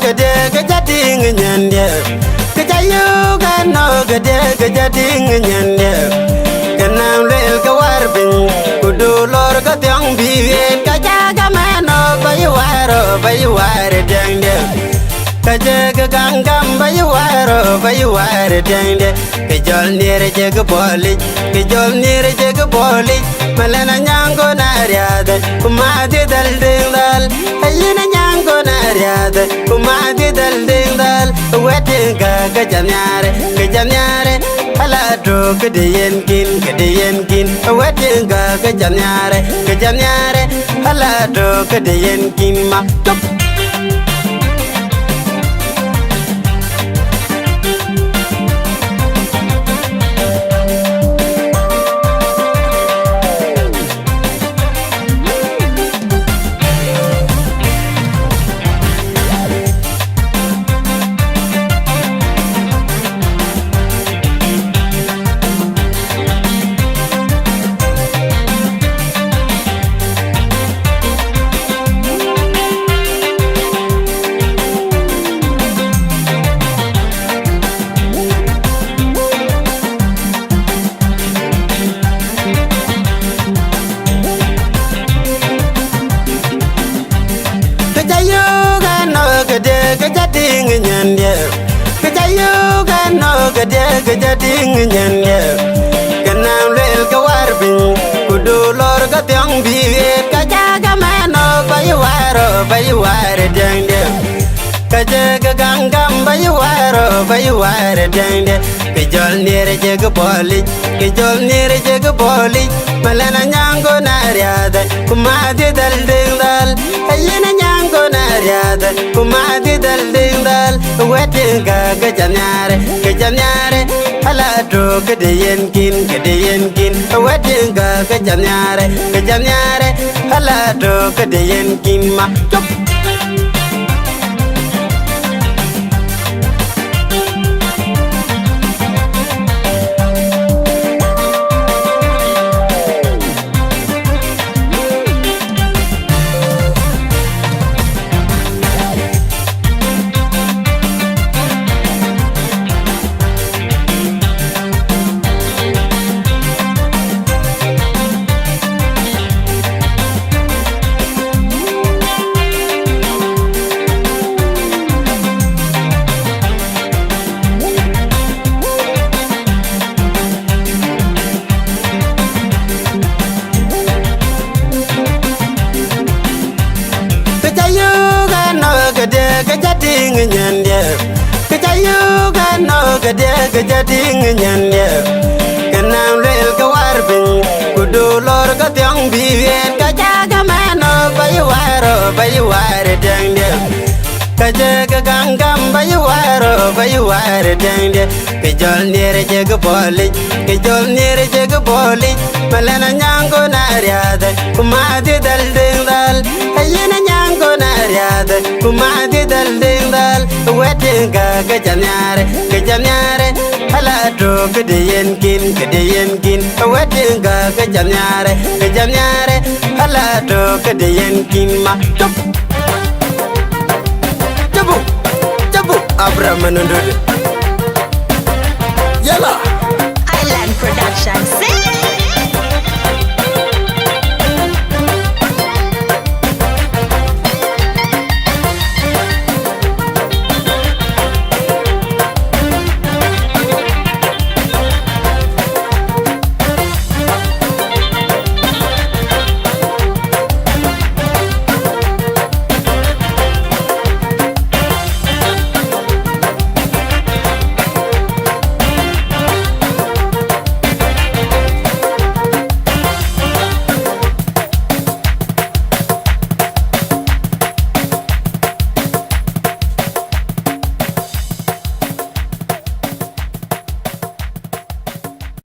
gede kejating nyande kejayu gano gede kejating nyande kenam lel kawarbin kudu lor katyang biyen kajaga mano bayuware dengde kajaga gangam bayuware dengde kejol nire jega boli malana nyango nariade kumadi dal dingdal ayina nyango nariade kumadi dal dingdal wetinga gajanyare alado kedeyen kin wetinga gajanyare alado kedeyen kin ma top kejating nyande kejayu gano gede kejating nyande kenam lel kawarbin kudu lor katyang biyen kajaga mano bayuware dengde kajaga gangam bayuware dengde kejol nire jega boli malana nyango nariade kumadi dal dingdal ayina nyango nariade kumadi dal dingdal wetinga gajanyare alado kedeyen kin wetinga gajanyare alado kedeyen kin ma top kejating nyande kejayu gano gede kejating nyande kenam lel kawarbin kudu lor katyang biyen kajaga mano bayuware dengde kajaga gangam bayuware dengde kejol nire jega boli malana nyango nariade kumadi dal dingdal ayina nyango nariade kumadi dal dingdal wetinga gajanyare alado kedeyen kin wetinga gajanyare alado kedeyen kin ma top jabu abra manundude